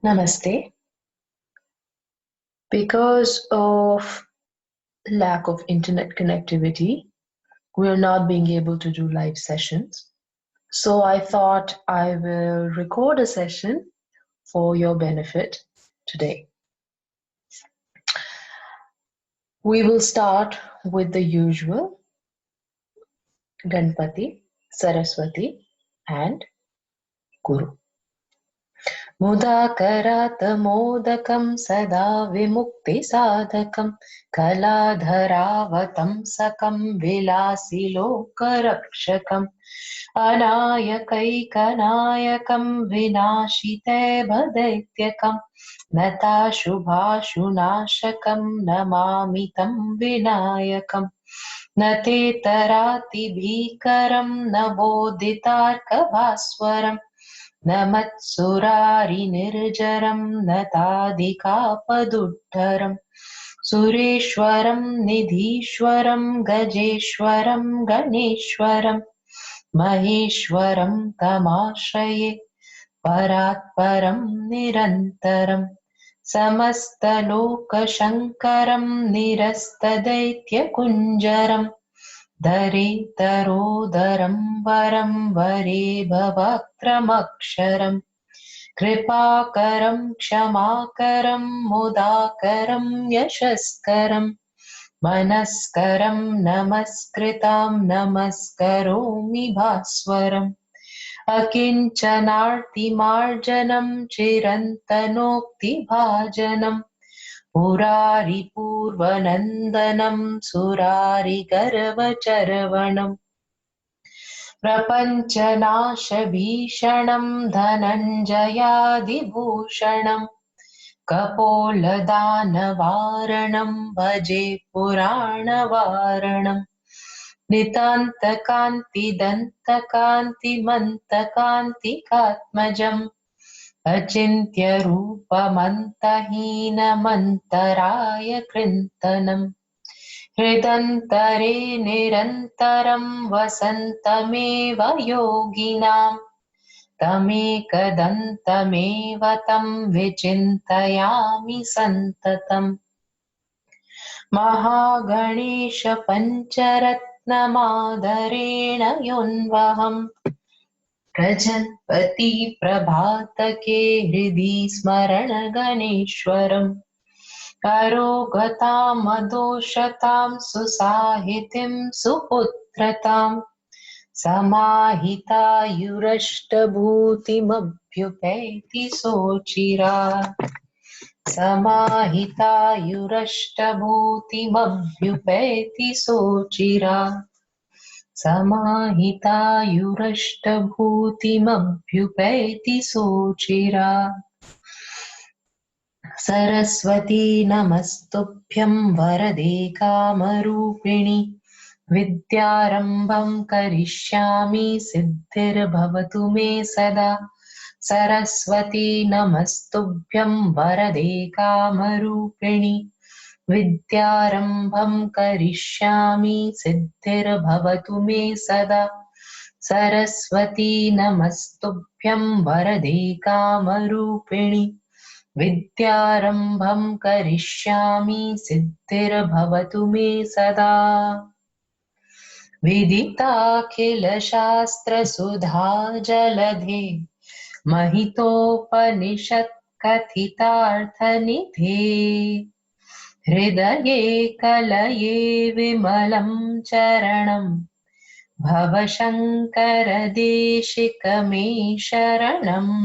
Namaste. Because of lack of internet connectivity, we are not being able to do live sessions. So I thought I will record a session for your benefit today. We will start with the usual Ganpati, Saraswati, and Guru. मुदाकरात् मोदकं सदा विमुक्तिसाधकं कलाधरावतंसकं विलासिलोकरक्षकम् अनायकैकनायकं विनाशिते भदैत्यकं नताशुभाशुनाशकं नमामि तं विनायकम् न तेतरातिभीकरं न बोधितार्कभास्वरम् न मत्सुरारिनिर्जरं न ताधिकापदुद्धरं सुरेश्वरं निधीश्वरं गजेश्वरं गणेश्वरं महेश्वरं तमाश्रये परात्परं निरन्तरं समस्तलोकशङ्करं निरस्तदैत्यकुञ्जरम् दरेतरोदरं वरं वरे भवक्त्रमक्षरम् कृपाकरं क्षमाकरं मुदाकरं यशस्करं मनस्करं नमस्कृतां नमस्करोमि भास्वरम् अकिञ्चनार्तिमार्जनं चिरन्तनोक्तिभाजनम् पुरारिपूर्वनन्दनं सुरारिगर्वचर्वणम् प्रपञ्चनाशभीषणं धनञ्जयादिभूषणम् कपोलदानवारणं भजे पुराणवारणम् नितान्तकान्तिदन्तकान्तिमन्तकान्तिकात्मजम् अचिन्त्यरूपमन्तहीनमन्तराय कृन्तनम् हृदन्तरे निरन्तरं वसन्तमेव योगिनाम् तमेकदन्तमेव तं विचिन्तयामि सन्ततम् महागणेश पञ्चरत्नमादरेण योन्वहम् प्रजन्पति प्रभातके हृदि स्मरण गणेश्वरम् अरोगतामदोषतां सुसाहितिं सुपुत्रताम् समाहितायुरष्टभूतिमभ्युपैति सोचिरात् समाहितायुरष्टभूतिमभ्युपैति सोचिरात् समाहितायुरष्टभूतिमभ्युपैति सोचिरात् सरस्वती नमस्तुभ्यं वरदे कामरूपिणि विद्यारम्भं करिष्यामि सिद्धिर्भवतु मे सदा सरस्वती नमस्तुभ्यं वरदे कामरूपिणि विद्यारम्भं करिष्यामि सिद्धिर्भवतु मे सदा सरस्वती नमस्तुभ्यं वरदे कामरूपिणि विद्यारम्भं करिष्यामि सिद्धिर्भवतु मे सदा विदिताखिलशास्त्रसुधा जलधे महितोपनिषत्कथितार्थनिधे हृदये कलये विमलं चरणं भवशङ्करदेशिक मे शरणम्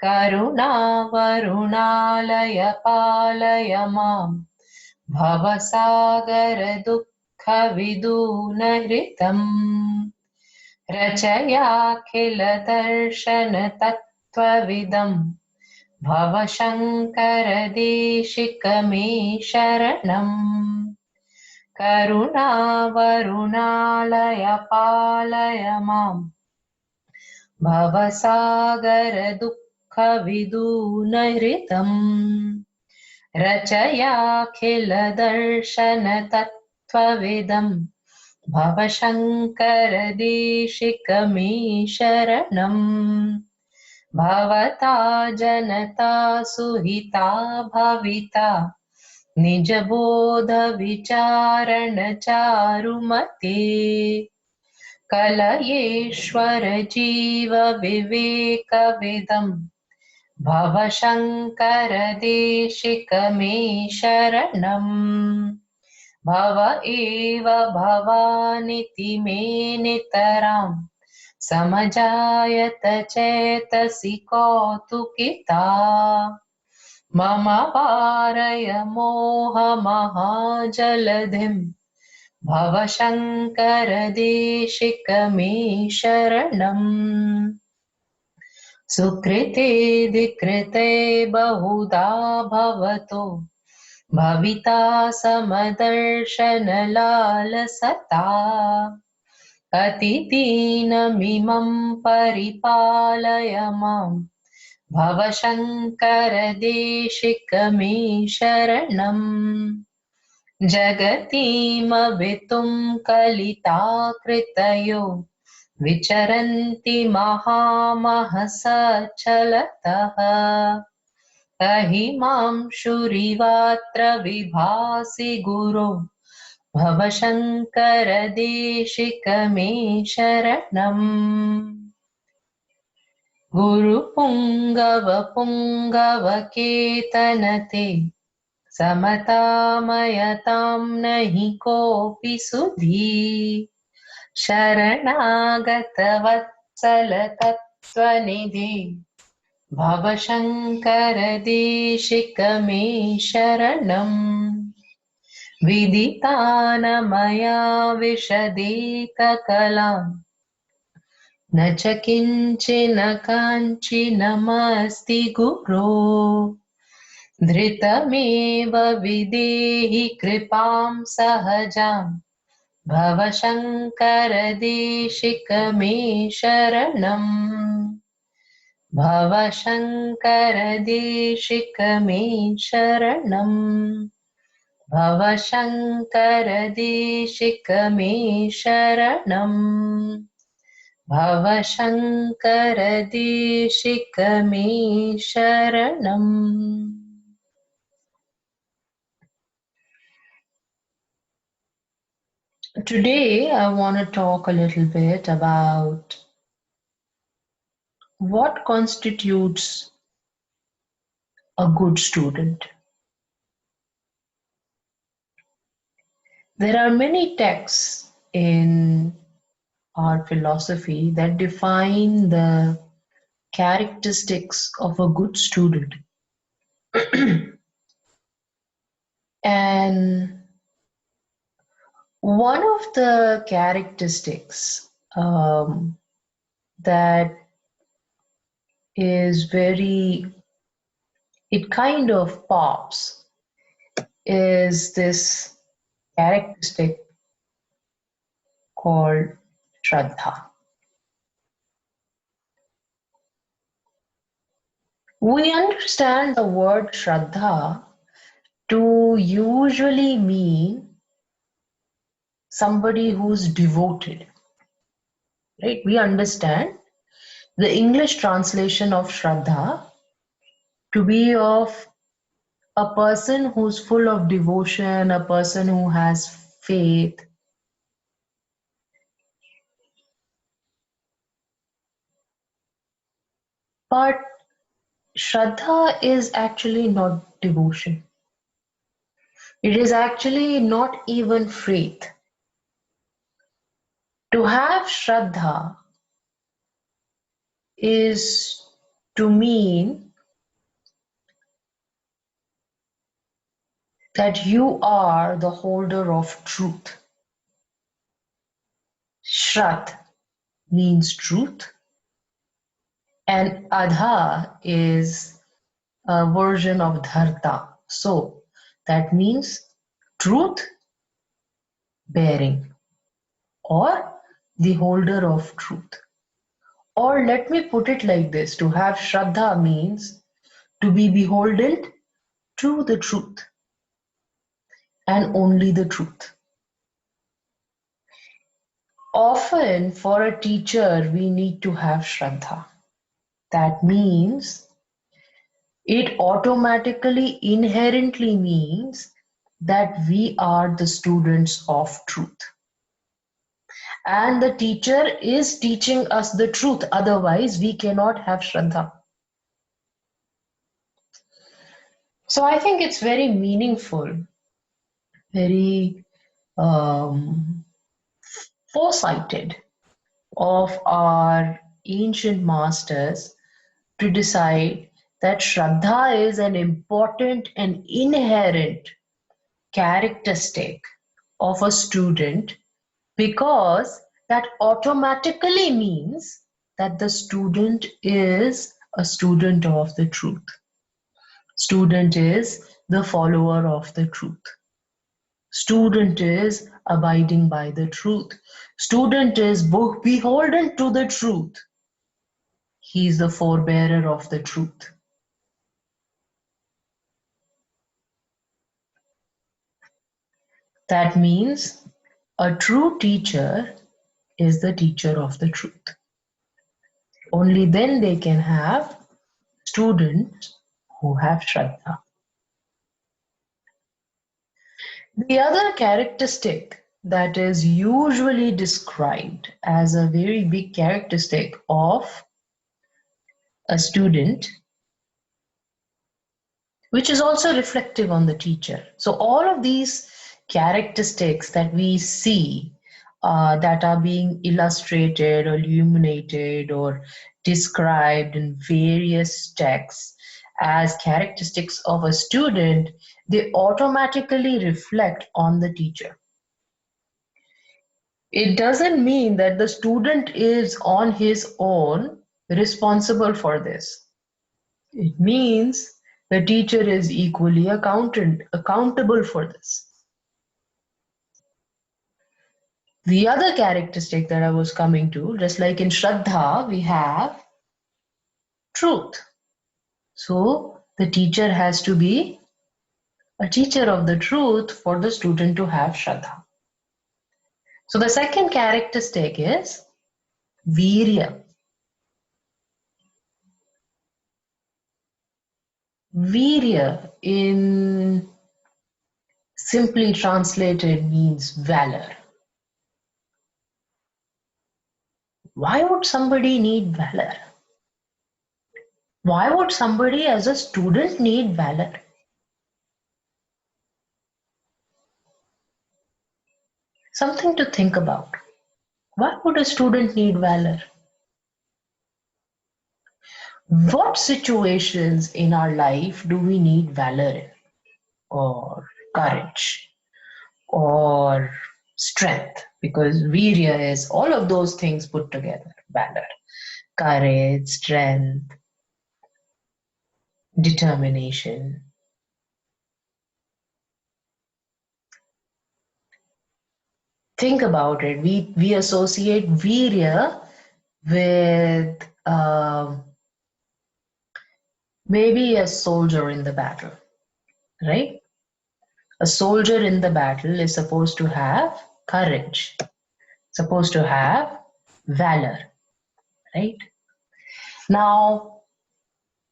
करुणावरुणालय पालय मां भवसागरदुःखविदूनहृतम् रचयाखिलदर्शनतत्त्वविदं भवशङ्करदेशिक मे शरणम् करुणावरुणालय पालय मां भवसागरदुःखविदूनहृतम् रचयाखिलदर्शनतत्त्वविदं भवशङ्करदेशिक मे शरणम् भवता जनता सुहिता भविता निजबोधविचारण चारुमते कलयेश्वर जीव विवेकविदम् भव शङ्कर देशिक मे शरणम् भव एव भवानिति मे नितराम् समजायत चेतसि कौतुकिता मम वारय मोहमहाजलधिम् भव शङ्कर देशिक मे शरणम् सुकृते विकृते बहुधा भवतो भविता समदर्शनलालसता अतिदीनमिमं परिपालय माम् भव शङ्कर देशिक मे शरणम् जगतीमवितुं कलिताकृतयो विचरन्ति महामहसचलतः अहि मां शुरिवात्र विभासि गुरो भव शङ्कर देशिक मे शरणम् गुरुपुङ्गवपुङ्गवकेतनते समतामयतां नहि कोऽपि सुधी शरणागतवत्सल तत्त्वनिधे भव शङ्कर देशिक मे शरणम् विदितान मया विशदेककलाम् न च किञ्चिन काञ्चिनमस्ति गुरो धृतमेव विदेहि कृपां सहजाम् भव शङ्कर देशिक मे शरणम् भव शङ्कर देशिक मे शरणम् भव शङ्कर देशिक मे शरणम् भव शङ्कर देशिक मे शरणम् Today, I want to talk a little bit about what constitutes a good student. There are many texts in our philosophy that define the characteristics of a good student. And one of the characteristics that is it kind of pops is this characteristic called Shraddha. We understand the word Shraddha to usually mean somebody who's devoted, right? We understand the English translation of Shraddha to be of a person who's full of devotion, a person who has faith. But Shraddha is actually not devotion. It is actually not even faith. To have Shraddha is to mean that you are the holder of truth. Shraddh means truth, and Adha is a version of Dharta. So that means truth bearing or the holder of truth. Or let me put it like this, to have Shraddha means to be beholden to the truth and only the truth. Often for a teacher, we need to have Shraddha. That means it automatically, inherently means that we are the students of truth. And the teacher is teaching us the truth. Otherwise, we cannot have Shraddha. So I think it's very meaningful, very um, foresighted of our ancient masters to decide that Shraddha is an important and inherent characteristic of a student, because that automatically means that the student is a student of the truth. Student is the follower of the truth. Student is abiding by the truth. Student is beholden to the truth. He is the forebearer of the truth. That means a true teacher is the teacher of the truth. Only then they can have students who have Shraddha. The other characteristic that is usually described as a very big characteristic of a student, which is also reflective on the teacher. So all of these characteristics that we see that are being illustrated or illuminated or described in various texts as characteristics of a student, they automatically reflect on the teacher. It doesn't mean that the student is on his own responsible for this. It means the teacher is equally accountable for this. The other characteristic that I was coming to, just like in Shraddha, we have truth. So the teacher has to be a teacher of the truth for the student to have Shraddha. So the second characteristic is Virya. Virya, in simply translated, means valor. Why would somebody need valor? Why would somebody as a student need valor? Something to think about. Why would a student need valor? What situations in our life do we need valor in, or courage, or strength? Because virya is all of those things put together: valor, courage, strength, determination. Think about it. We associate virya with maybe a soldier in the battle, right? A soldier in the battle is supposed to have courage, supposed to have valor, right? Now,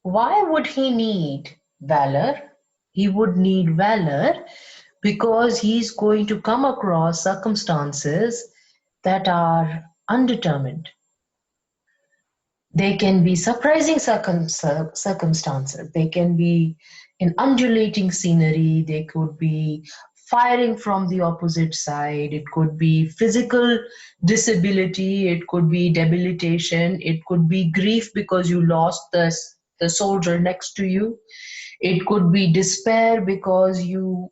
why would he need valor? He would need valor because he's going to come across circumstances that are undetermined. They can be surprising circumstances. They can be in undulating scenery. They could be firing from the opposite side. It could be physical disability. It could be debilitation. It could be grief because you lost the soldier next to you. It could be despair because you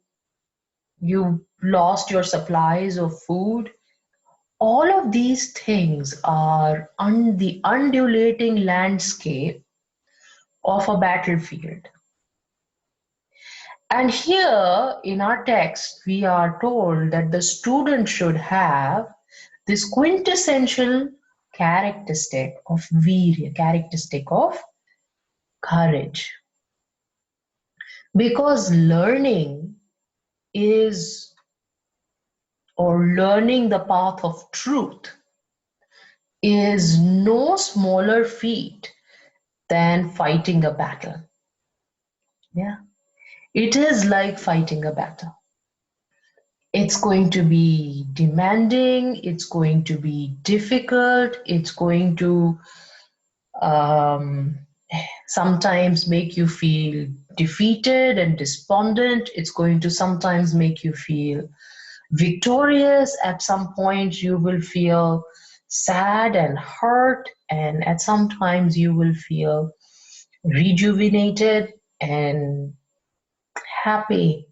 lost your supplies of food. All of these things are on the undulating landscape of a battlefield. And here in our text, we are told that the student should have this quintessential characteristic of virya, characteristic of courage. Because learning is, or learning the path of truth, is no smaller feat than fighting a battle. Yeah, it is like fighting a battle. It's going to be demanding, it's going to be difficult, it's going to um, sometimes make you feel defeated and despondent. It's going to sometimes make you feel victorious. At some point, you will feel sad and hurt, and at some times, you will feel rejuvenated and happy.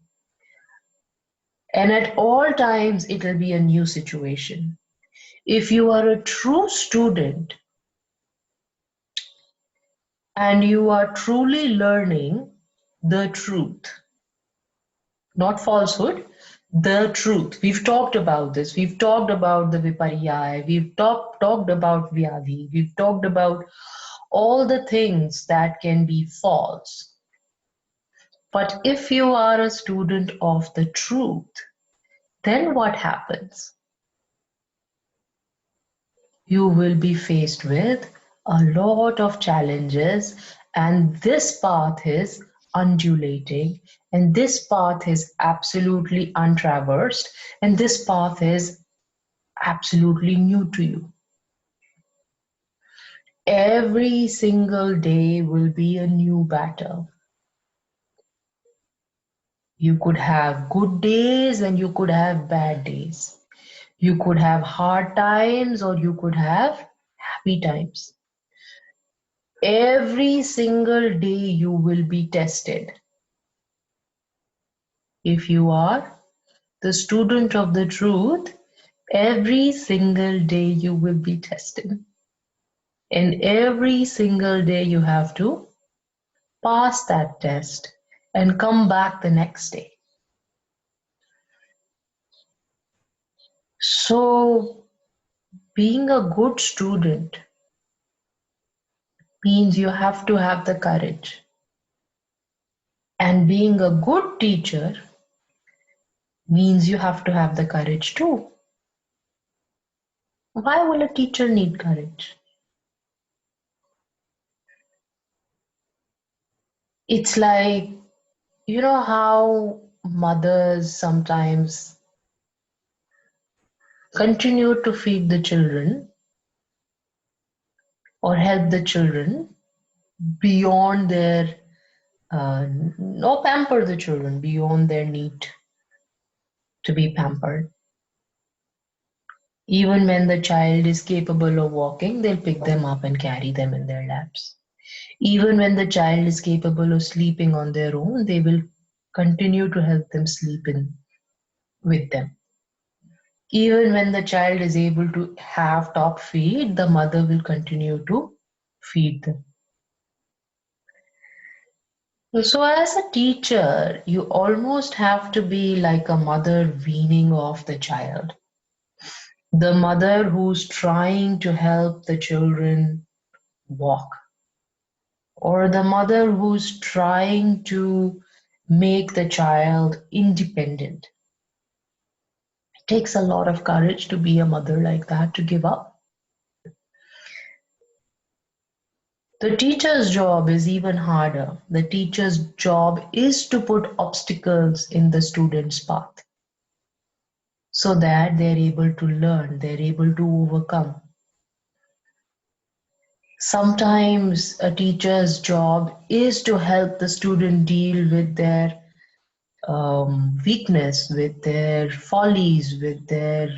And at all times, it will be a new situation. If you are a true student and you are truly learning the truth, not falsehood, the truth. We've talked about this. We've talked about the viparyaya. We've talked about vyadhi. We've talked about all the things that can be false. But if you are a student of the truth, then what happens? You will be faced with a lot of challenges, and this path is undulating, and this path is absolutely untraversed, and this path is absolutely new to you. Every single day will be a new battle. You could have good days and you could have bad days. You could have hard times or you could have happy times. Every single day you will be tested. If you are the student of the truth, every single day you will be tested. And every single day you have to pass that test and come back the next day. So, being a good student means you have to have the courage. And being a good teacher means you have to have the courage too. Why will a teacher need courage? It's like, you know how mothers sometimes continue to feed the children or help the children beyond their, no, pamper the children beyond their need to be pampered. Even when the child is capable of walking, they'll pick them up and carry them in their laps. Even when the child is capable of sleeping on their own, they will continue to help them sleep in with them. Even when the child is able to have top feed, the mother will continue to feed them. So, as a teacher, you almost have to be like a mother weaning off the child. The mother who's trying to help the children walk, or the mother who's trying to make the child independent. It takes a lot of courage to be a mother like that, to give up. The teacher's job is even harder. The teacher's job is to put obstacles in the student's path so that they're able to learn, they're able to overcome. Sometimes a teacher's job is to help the student deal with their weakness, with their follies, with their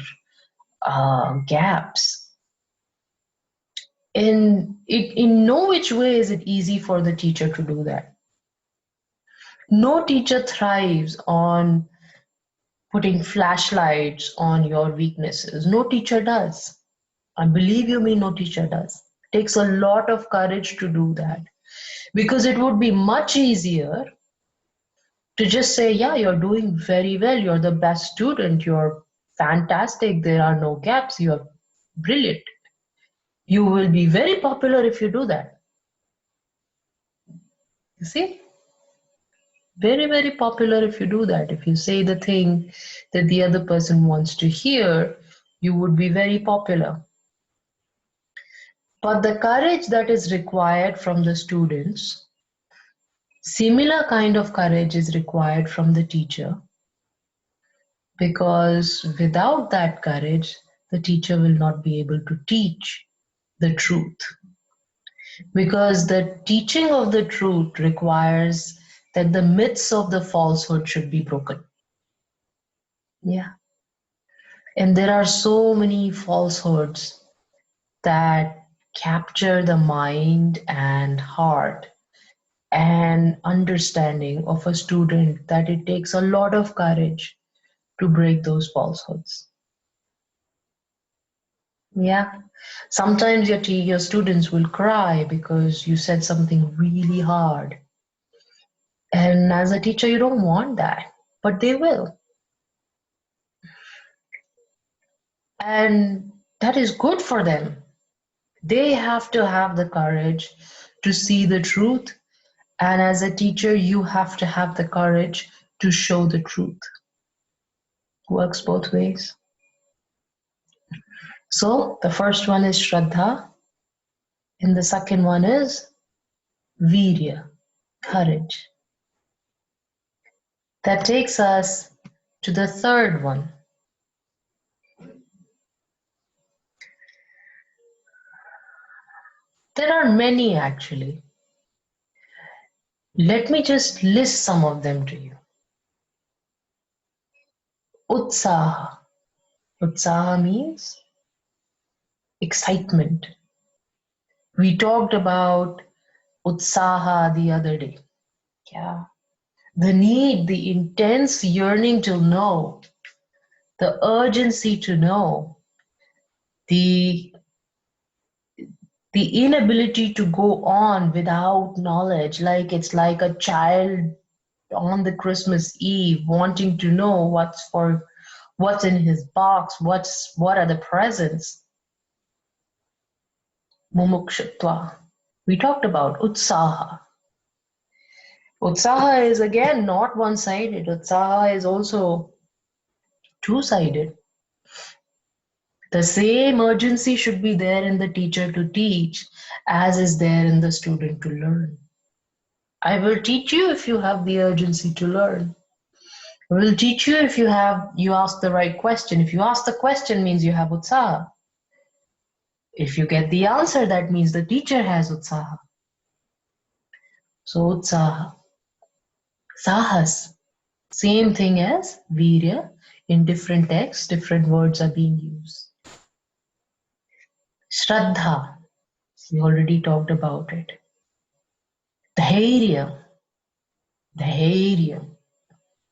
gaps. In no which way is it easy for the teacher to do that. No teacher thrives on putting flashlights on your weaknesses. No teacher does. And believe you me, no teacher does. It takes a lot of courage to do that, because it would be much easier to just say, yeah, you're doing very well, you're the best student, you're fantastic, there are no gaps, you're brilliant. You will be very popular if you do that. You see? Very, very popular if you do that. If you say the thing that the other person wants to hear, you would be very popular. But the courage that is required from the students, similar kind of courage is required from the teacher, because without that courage, the teacher will not be able to teach the truth. Because the teaching of the truth requires that the myths of the falsehood should be broken. Yeah. And there are so many falsehoods that capture the mind and heart and understanding of a student that it takes a lot of courage to break those falsehoods. Yeah. Sometimes your students will cry because you said something really hard. And as a teacher, you don't want that, but they will. And that is good for them. They have to have the courage to see the truth. And as a teacher, you have to have the courage to show the truth. Works both ways. So the first one is Shraddha, and the second one is Virya, courage. That takes us to the third one. There are many actually. Let me just list some of them to you. Utsaha. Utsaha means excitement. We talked about Utsaha the other day. Yeah. The need, the intense yearning to know, the urgency to know, the the inability to go on without knowledge, like it's like a child on the Christmas Eve wanting to know what's in his box, what are the presents. Mumukshutva. We talked about Utsaha. Utsaha is again not one-sided. Utsaha is also two-sided. The same urgency should be there in the teacher to teach as is there in the student to learn. I will teach you if you have the urgency to learn. I will teach you if you ask the right question. If you ask the question means you have utsaha. If you get the answer, that means the teacher has utsaha. So utsaha. Sahas. Same thing as virya. In different texts, different words are being used. Shraddha. We already talked about it. Dhairya. Dhairya.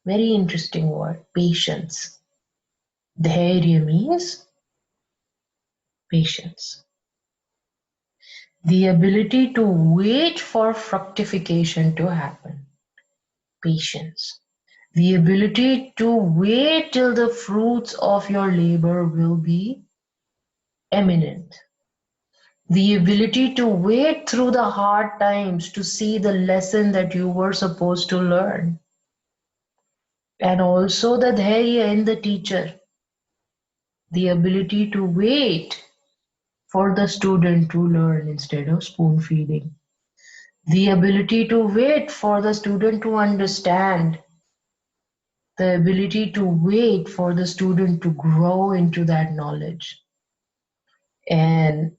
Very interesting word. Patience. Dhairya means patience. The ability to wait for fructification to happen. Patience. The ability to wait till the fruits of your labor will be eminent. The ability to wait through the hard times to see the lesson that you were supposed to learn. And also the dhairya in the teacher. The ability to wait for the student to learn instead of spoon feeding. The ability to wait for the student to understand. The ability to wait for the student to grow into that knowledge. And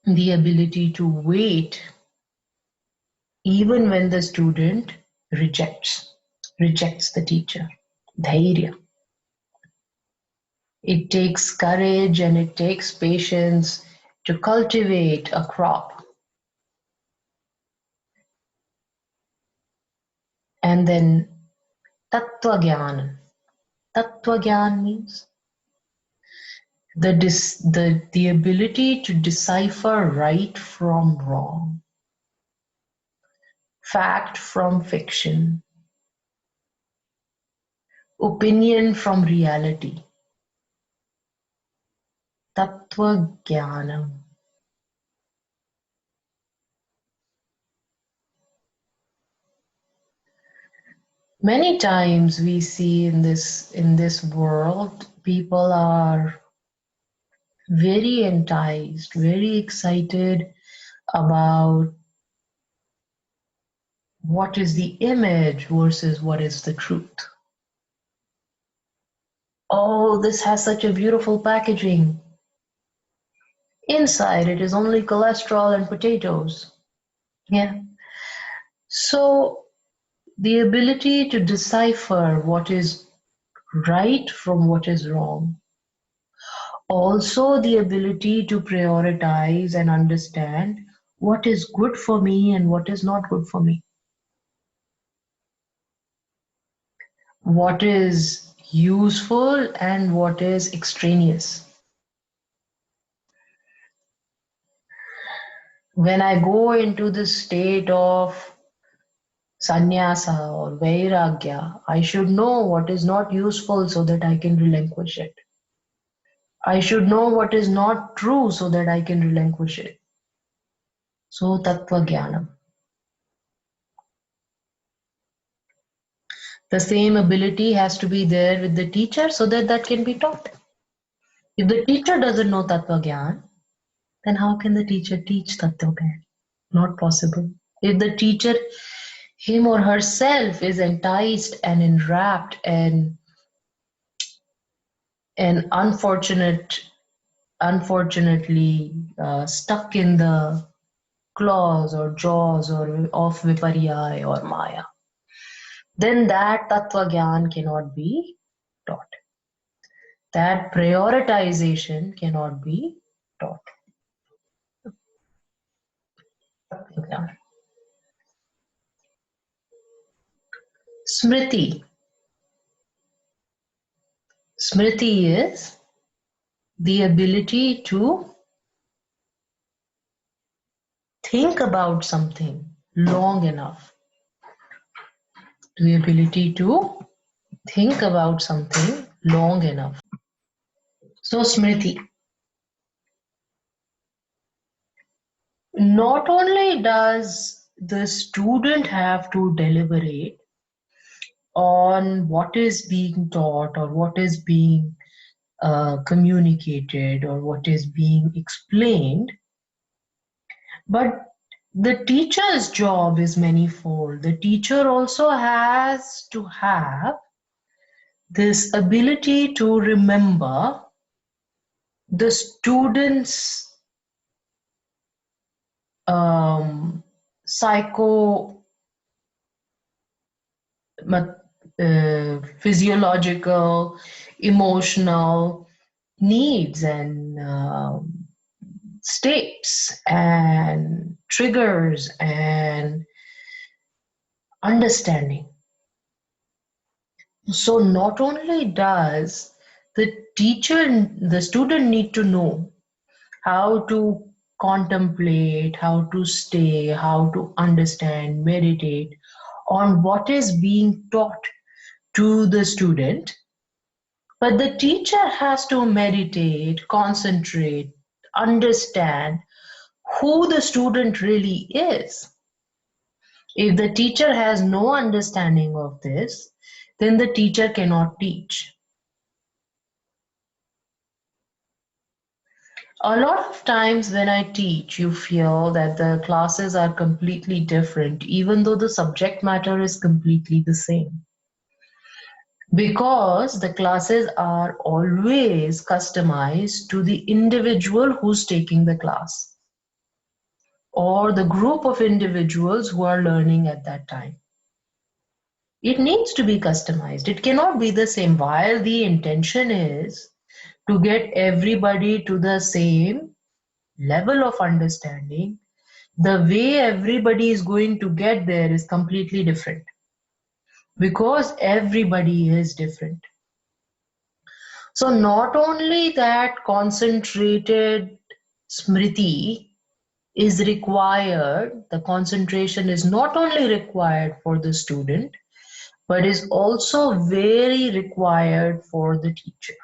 the ability to wait even when the student rejects the teacher. Dhairya. It takes courage and it takes patience to cultivate a crop. And then tattva gyan. Tattva gyan means the ability to decipher right from wrong, fact from fiction, opinion from reality. Tattva Jnanam. Many times we see in this world, people are very enticed, very excited about what is the image versus what is the truth. Oh, this has such a beautiful packaging. Inside it is only cholesterol and potatoes. Yeah. So the ability to decipher what is right from what is wrong. Also, the ability to prioritize and understand what is good for me and what is not good for me. What is useful and what is extraneous. When I go into the state of sannyasa or vairagya, I should know what is not useful so that I can relinquish it. I should know what is not true so that I can relinquish it. So, tattva jnanam. The same ability has to be there with the teacher so that that can be taught. If the teacher doesn't know tattva jnana, then how can the teacher teach tattva jnana? Not possible. If the teacher, him or herself, is enticed and enwrapped and unfortunately stuck in the claws or jaws or of viparya or maya, then that tattva gyan cannot be taught. That prioritization cannot be taught. Smriti. Smriti is the ability to think about something long enough. The ability to think about something long enough. So, Smriti, not only does the student have to deliberate on what is being taught or what is being communicated or what is being explained, but the teacher's job is manifold. The teacher also has to have this ability to remember the student's psycho physiological, emotional needs and states and triggers and understanding. So not only does the student need to know how to contemplate, how to stay, how to understand, meditate on what is being taught to the student, but the teacher has to meditate, concentrate, understand who the student really is. If the teacher has no understanding of this, then the teacher cannot teach. A lot of times when I teach, you feel that the classes are completely different, even though the subject matter is completely the same. Because the classes are always customized to the individual who's taking the class or the group of individuals who are learning at that time. It needs to be customized. It cannot be the same. While the intention is to get everybody to the same level of understanding, the way everybody is going to get there is completely different because everybody is different. So not only that concentrated smriti is required, the concentration is not only required for the student, but is also very required for the teacher.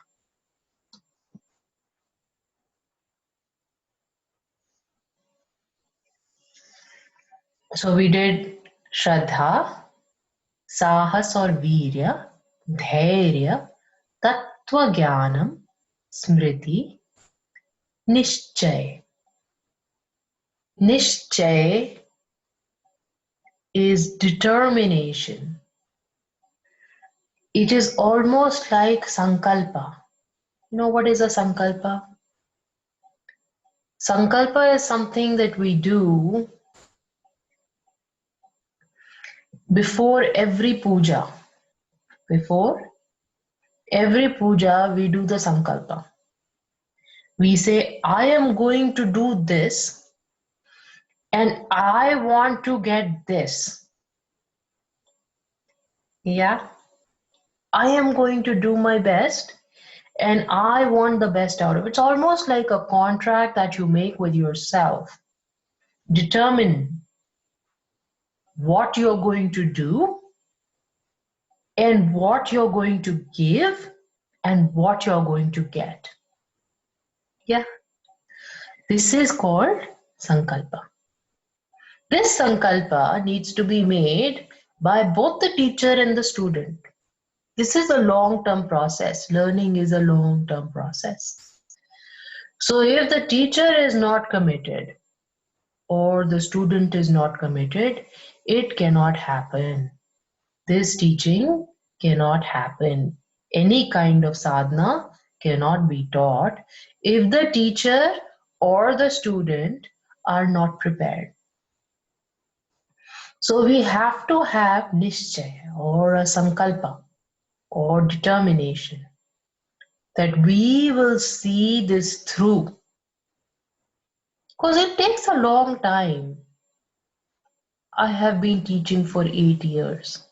So we did Shraddha, Sahas or Virya, Dhairya, Tattva Jnanam, Smriti, Nishchay. Nishchay is determination. It is almost like sankalpa. You know what is a sankalpa? Sankalpa is something that we do before every puja. Before every puja, we do the sankalpa. We say, I am going to do this and I want to get this. Yeah, I am going to do my best and I want the best out of it. It's almost like a contract that you make with yourself. Determine what you're going to do and what you're going to give and what you're going to get. Yeah, this is called sankalpa. This sankalpa needs to be made by both the teacher and the student. This is a long-term process. Learning is a long-term process. So if the teacher is not committed or the student is not committed, it cannot happen. This teaching cannot happen. Any kind of sadhana cannot be taught if the teacher or the student are not prepared. So we have to have nishchay or a sankalpa or determination that we will see this through. Because it takes a long time. I have been teaching for 8 years.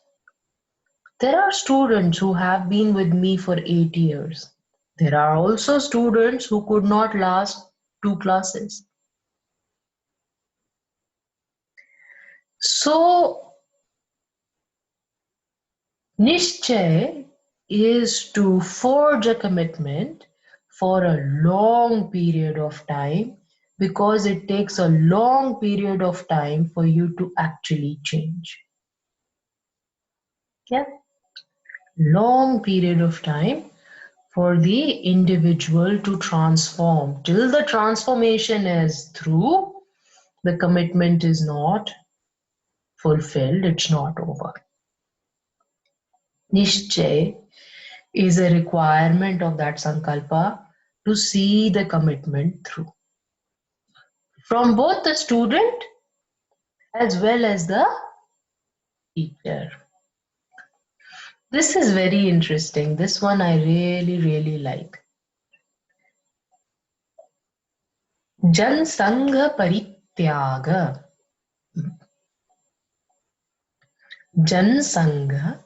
There are students who have been with me for 8 years. There are also students who could not last 2 classes. So, Nishchay is to forge a commitment for a long period of time because it takes a long period of time for you to actually change. Yeah, long period of time for the individual to transform. Till the transformation is through, the commitment is not fulfilled, it's not over. Nishchay is a requirement of that sankalpa to see the commitment through. From both the student as well as the teacher. This is very interesting. This one I really like. Jan Sangha Parityaga. Jan Sangha.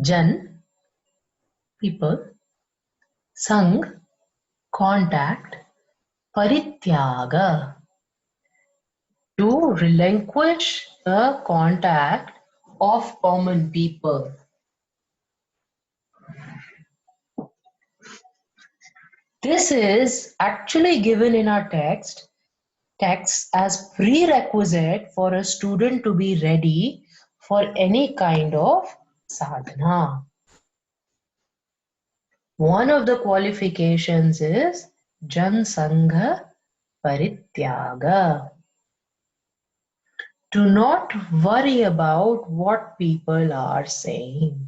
Jan, people. Sang, contact. Parityaga, to relinquish the contact of common people. This is actually given in our text as prerequisite for a student to be ready for any kind of sadhana. One of the qualifications is Jan Sangha Parityaga. Do not worry about what people are saying.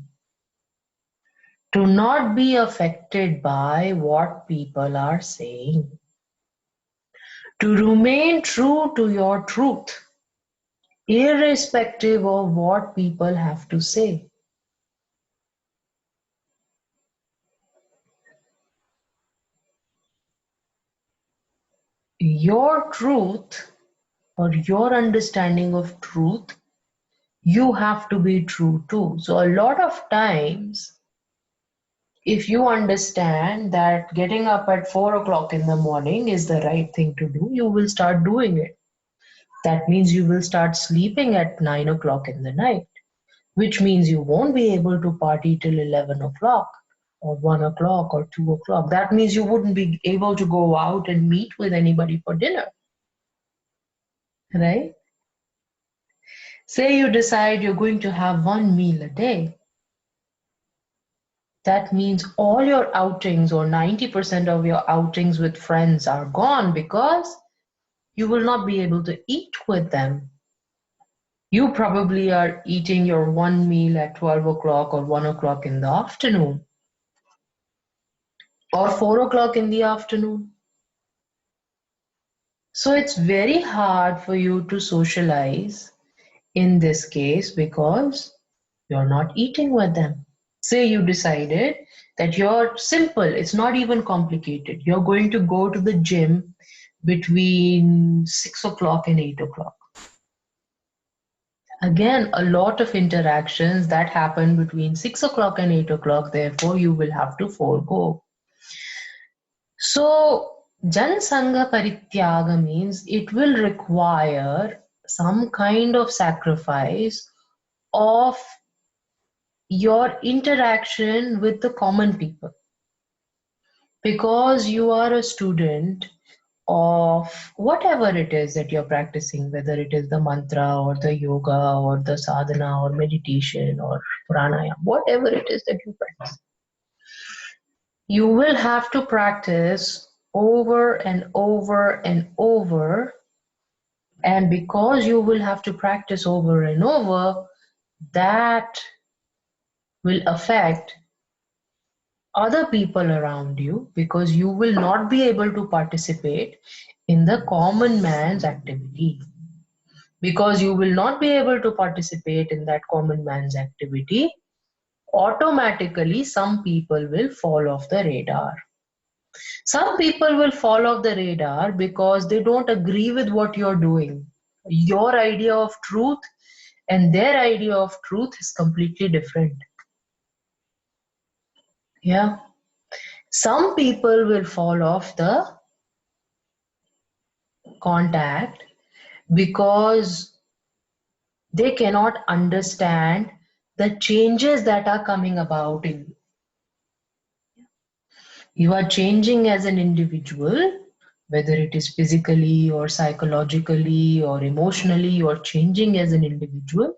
Do not be affected by what people are saying. To remain true to your truth, irrespective of what people have to say. Your truth or your understanding of truth, you have to be true too. So a lot of times, if you understand that getting up at 4 o'clock in the morning is the right thing to do, you will start doing it. That means you will start sleeping at 9 o'clock in the night, which means you won't be able to party till 11 o'clock or 1 o'clock or 2 o'clock. That means you wouldn't be able to go out and meet with anybody for dinner, right? Say you decide you're going to have one meal a day. that means all your outings or 90% of your outings with friends are gone because you will not be able to eat with them. You probably are eating your one meal at 12 o'clock or 1 o'clock in the afternoon or 4 o'clock in the afternoon. So it's very hard for you to socialize in this case because you're not eating with them. Say you decided that you're simple, it's not even complicated. You're going to go to the gym between 6 o'clock and 8 o'clock. Again, a lot of interactions that happen between 6 o'clock and 8 o'clock, therefore, you will have to forego. So, Jan Sangha Parityaga means it will require some kind of sacrifice of your interaction with the common people. Because you are a student of whatever it is that you're practicing, whether it is the mantra or the yoga or the sadhana or meditation or pranayama, whatever it is that you practice, you will have to practice over and over and over. And because you will have to practice over and over, that will affect other people around you because you will not be able to participate in the common man's activity. Because you will not be able to participate in that common man's activity, automatically some people will fall off the radar. Some people will fall off the radar because they don't agree with what you're doing. Your idea of truth and their idea of truth is completely different. Yeah. Some people will fall off the contact because they cannot understand the changes that are coming about in you. You are changing as an individual, whether it is physically or psychologically or emotionally, you are changing as an individual.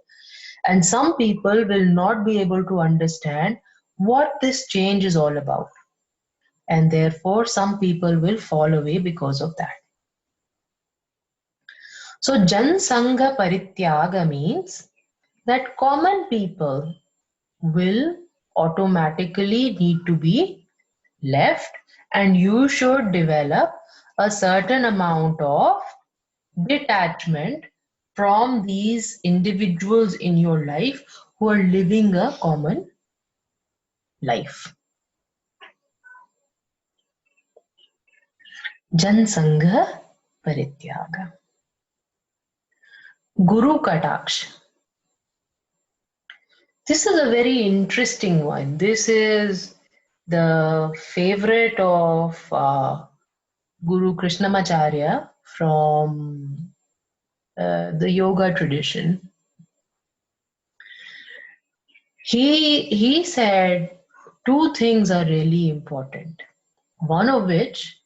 And some people will not be able to understand what this change is all about. And therefore, some people will fall away because of that. So, Jan Sangha Parityaga means that common people will automatically need to be left, and you should develop a certain amount of detachment from these individuals in your life who are living a common life. Jan Sangha Parityaga. Guru Kataksh. This is a very interesting one. This is the favorite of Guru Krishnamacharya from the yoga tradition. He said two things are really important. One of which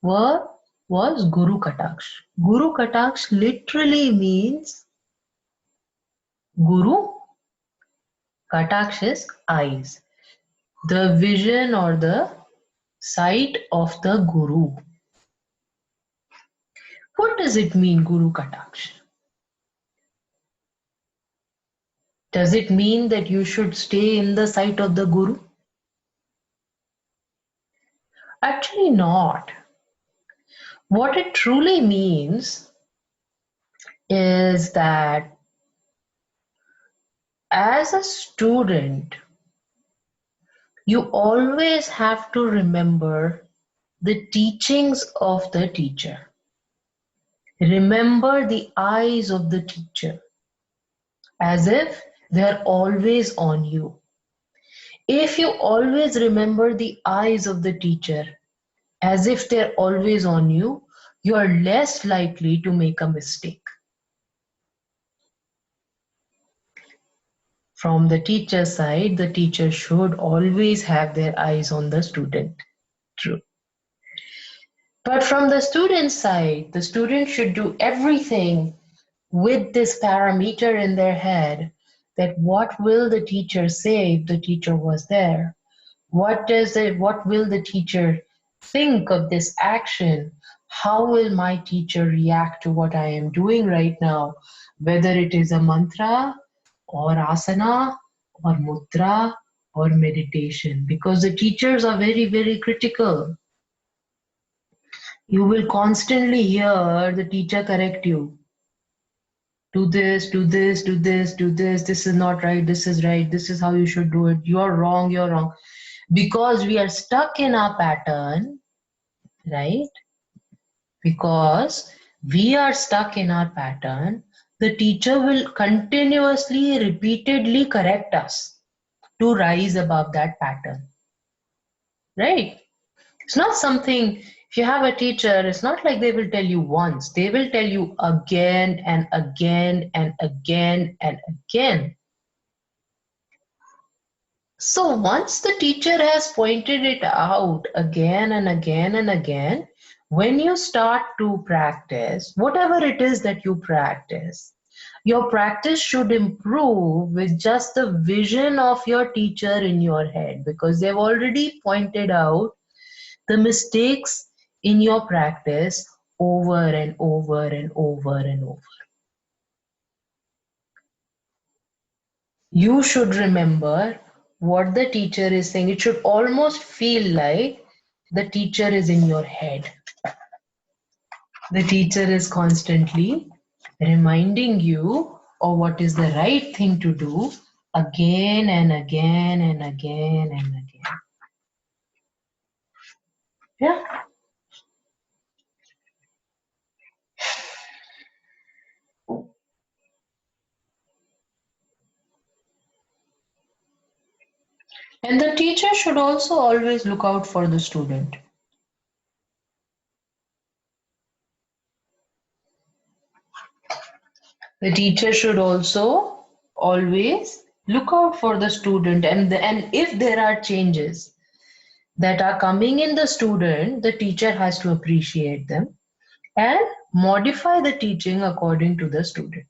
was Guru Kataksh. Guru Kataksh literally means Guru, Kataksh is eyes. The vision or the sight of the Guru. What does it mean, Guru Kataksh? Does it mean that you should stay in the sight of the Guru? Actually, not. What it truly means is that as a student, you always have to remember the teachings of the teacher. Remember the eyes of the teacher as if they're always on you. If you always remember the eyes of the teacher as if they're always on you, you are less likely to make a mistake. From the teacher side, the teacher should always have their eyes on the student. True. But from the student side, the student should do everything with this parameter in their head that what will the teacher say if the teacher was there? What will the teacher think of this action? How will my teacher react to what I am doing right now? Whether it is a mantra or asana or mudra or meditation, because the teachers are very, very critical. You will constantly hear the teacher correct you. Do this, do this, do this, do this. This is not right. This is right. This is how you should do it. You're wrong. You're wrong. Because we are stuck in our pattern, right? Because we are stuck in our pattern, the teacher will continuously, repeatedly correct us to rise above that pattern, right? It's not something, if you have a teacher, it's not like they will tell you once, they will tell you again and again and again and again. So once the teacher has pointed it out again and again and again, when you start to practice, whatever it is that you practice, your practice should improve with just the vision of your teacher in your head, because they've already pointed out the mistakes in your practice over and over and over and over. You should remember what the teacher is saying. It should almost feel like the teacher is in your head. The teacher is constantly reminding you of what is the right thing to do again and again and again and again. Yeah. And the teacher should also always look out for the student. The teacher should also always look out for the student, and if there are changes that are coming in the student, the teacher has to appreciate them and modify the teaching according to the student.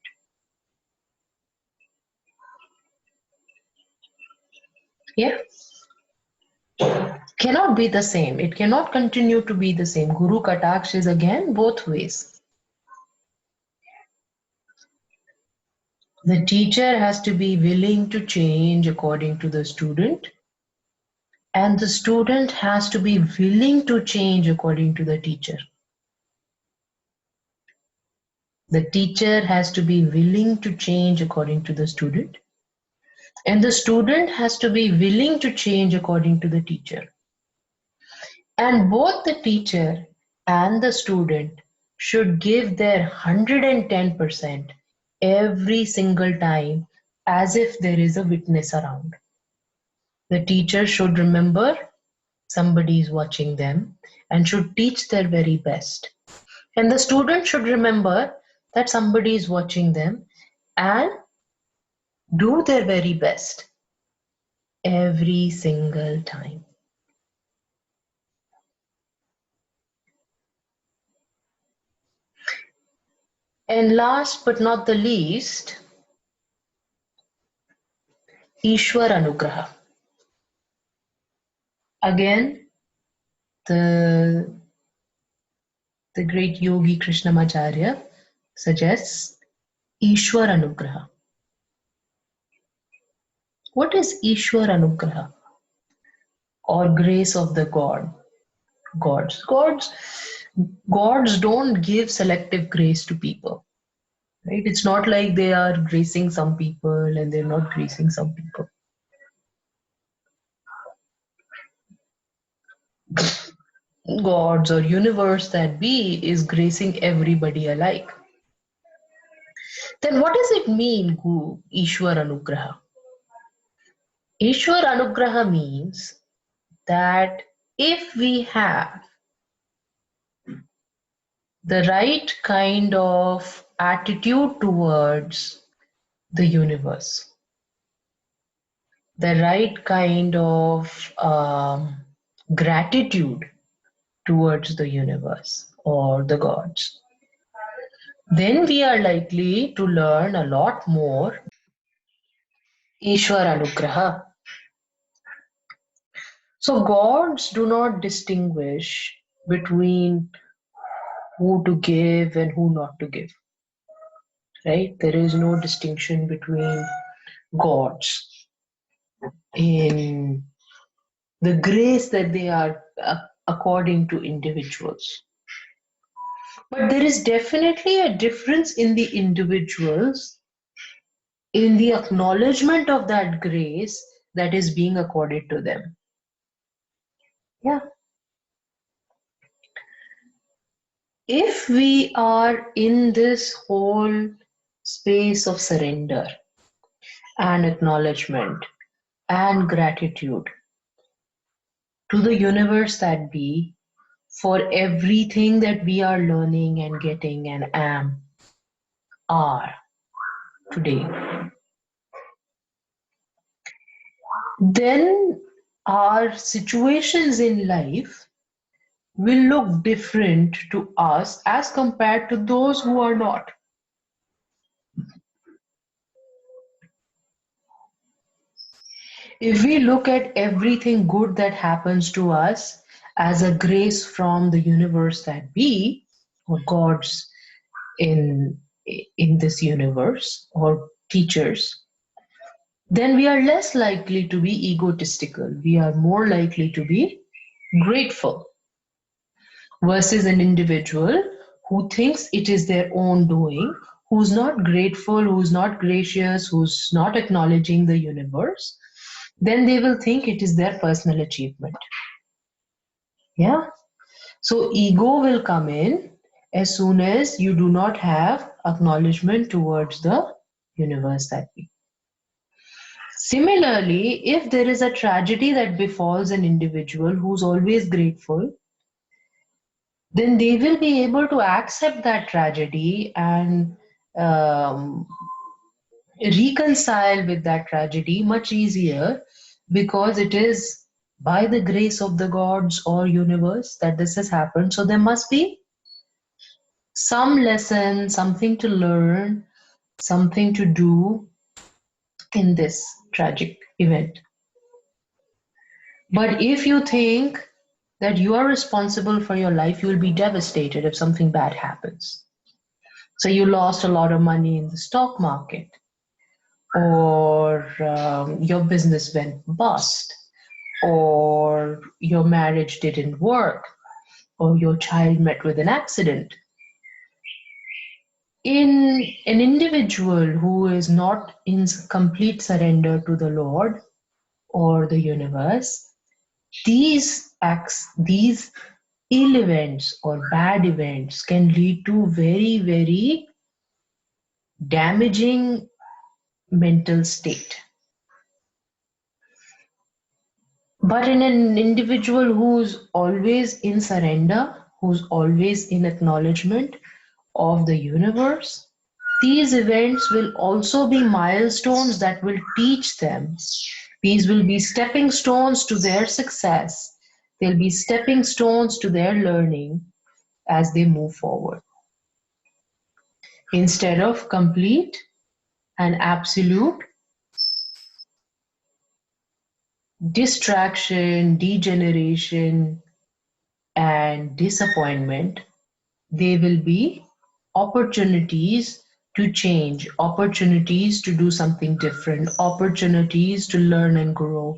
Yeah. Cannot be the same. It cannot continue to be the same. Guru Kataksh is again both ways. The teacher has to be willing to change according to the student, and the student has to be willing to change according to the teacher. The teacher has to be willing to change according to the student, and the student has to be willing to change according to the teacher. And both the teacher and the student should give their 110% every single time, as if there is a witness around. The teacher should remember somebody is watching them and should teach their very best. And the student should remember that somebody is watching them and do their very best every single time. And last but not the least, Ishwar Anugraha. Again, the great yogi Krishnamacharya suggests Ishwar Anugraha. What is Ishwar Anugraha? Or grace of the gods. Gods don't give selective grace to people. Right? It's not like they are gracing some people and they're not gracing some people. Gods or universe that be is gracing everybody alike. Then what does it mean, Ishwar Anugraha? Ishwar Anugraha means that if we have the right kind of attitude towards the universe, the right kind of gratitude towards the universe or the gods, then we are likely to learn a lot more Ishwar Anugraha. So gods do not distinguish between who to give and who not to give, right? There is no distinction between gods in the grace that they are according to individuals. But there is definitely a difference in the individuals in the acknowledgement of that grace that is being accorded to them. Yeah. If we are in this whole space of surrender and acknowledgement and gratitude to the universe that be for everything that we are learning and getting and are today, then our situations in life will look different to us as compared to those who are not. If we look at everything good that happens to us as a grace from the universe that be, or gods in in this universe, or teachers, then we are less likely to be egotistical. We are more likely to be grateful versus an individual who thinks it is their own doing, who's not grateful, who's not gracious, who's not acknowledging the universe, then they will think it is their personal achievement. Yeah. So ego will come in as soon as you do not have acknowledgement towards the universe that we. Similarly, if there is a tragedy that befalls an individual who's always grateful, then they will be able to accept that tragedy and um, reconcile with that tragedy much easier because it is by the grace of the gods or universe that this has happened. So there must be some lesson, something to learn, something to do in this tragic event. But if you think that you are responsible for your life, you will be devastated if something bad happens. So you lost a lot of money in the stock market, or your business went bust, or your marriage didn't work, or your child met with an accident. In an individual who is not in complete surrender to the Lord or the universe, these acts, these ill events or bad events can lead to very, very damaging mental state. But in an individual who's always in surrender, who's always in acknowledgement of the universe, these events will also be milestones that will teach them. These will be stepping stones to their success. They'll be stepping stones to their learning as they move forward. Instead of complete and absolute distraction, degeneration, and disappointment, they will be opportunities to change, opportunities to do something different, opportunities to learn and grow.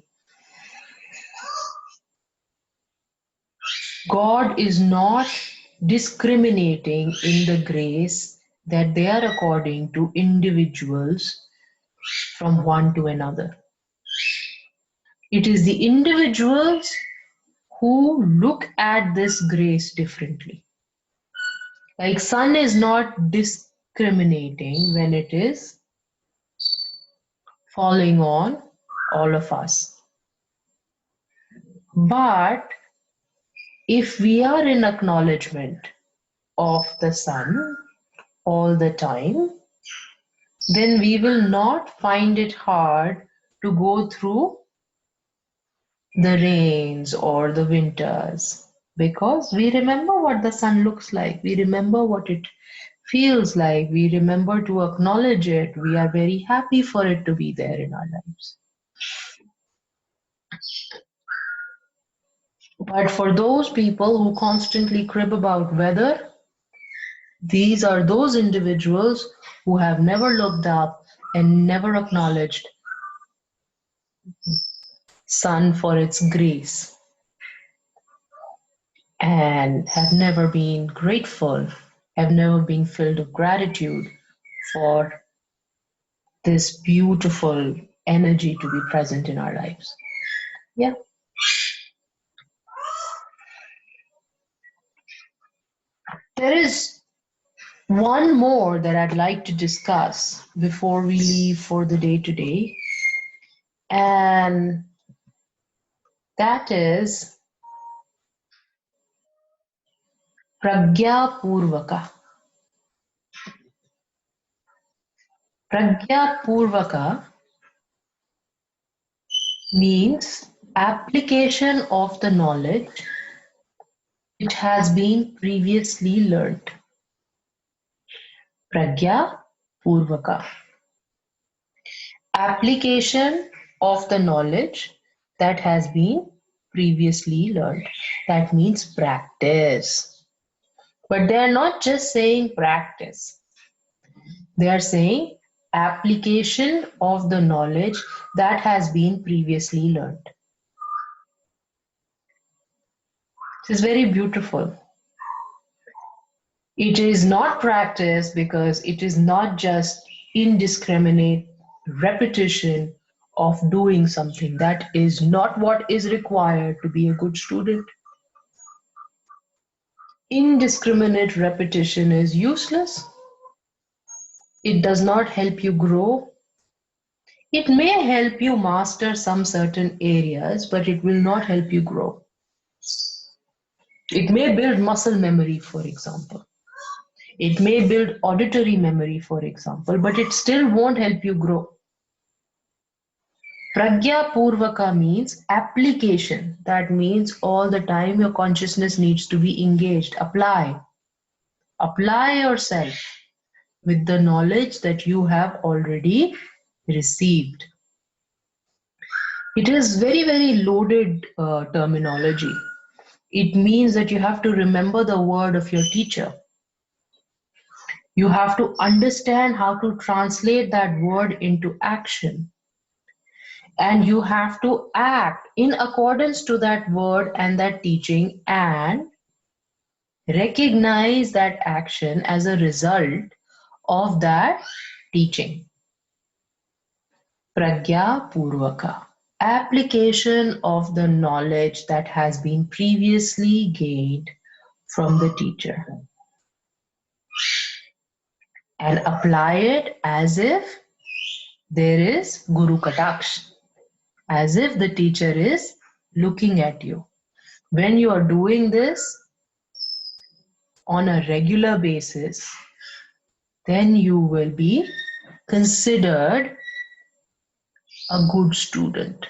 God is not discriminating in the grace that they are according to individuals from one to another. It is the individuals who look at this grace differently. Like sun is not discriminating when it is falling on all of us. But if we are in acknowledgement of the sun all the time, then we will not find it hard to go through the rains or the winters because we remember what the sun looks like. We remember what it feels like. We remember to acknowledge it. We are very happy for it to be there in our lives. But for those people who constantly crib about weather, these are those individuals who have never looked up and never acknowledged sun for its grace and have never been grateful, have never been filled with gratitude for this beautiful energy to be present in our lives. Yeah. There is one more that I'd like to discuss before we leave for the day today, and that is Pragya Purvaka. Pragya Purvaka means application of the knowledge which has been previously learnt. Pragya Purvaka. Application of the knowledge that has been previously learned. That means practice. But they are not just saying practice. They are saying application of the knowledge that has been previously learned. This is very beautiful. It is not practice because it is not just indiscriminate repetition of doing something. That is not what is required to be a good student. Indiscriminate repetition is useless. It does not help you grow. It may help you master some certain areas, but it will not help you grow. It may build muscle memory, for example. It may build auditory memory, for example, but it still won't help you grow. Pragya Purvaka means application. That means all the time your consciousness needs to be engaged. Apply. Apply yourself with the knowledge that you have already received. It is very, very loaded terminology. It means that you have to remember the word of your teacher. You have to understand how to translate that word into action. And you have to act in accordance to that word and that teaching and recognize that action as a result of that teaching. Pragya Purvaka. Application of the knowledge that has been previously gained from the teacher. And apply it as if there is Guru Kataksh, as if the teacher is looking at you. When you are doing this on a regular basis, then you will be considered a good student.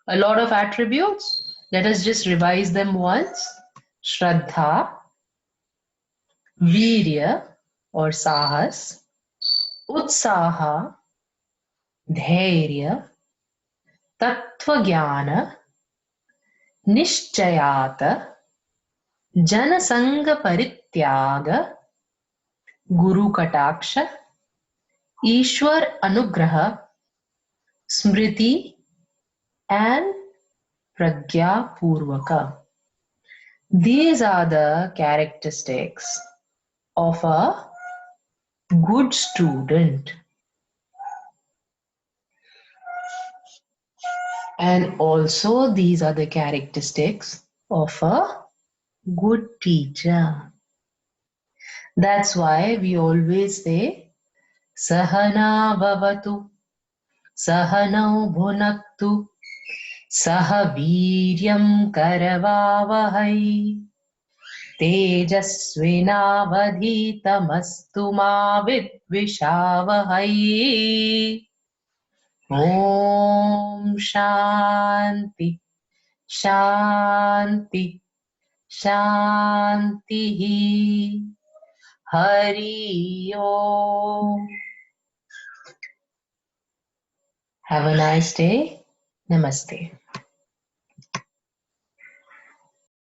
A lot of attributes, let us just revise them once. Shraddha, Virya or Sahas, Utsaha, Dhairya, Tattva Jnana, Nishchayata, Janasanga Parityaga, Guru Kataksha, Ishwar Anugraha, Smriti, and Pragya Purvaka. These are the characteristics of a good student. And also these are the characteristics of a good teacher. That's why we always say Sahana Bhavatu, Sahanau Bhunaktu, Saha Viryam Karavavahai, Tejasvinavadhitamastu ma vidvishavahai. Om Shanti, Shanti, Shanti. Hari Om. Have a nice day. Namaste.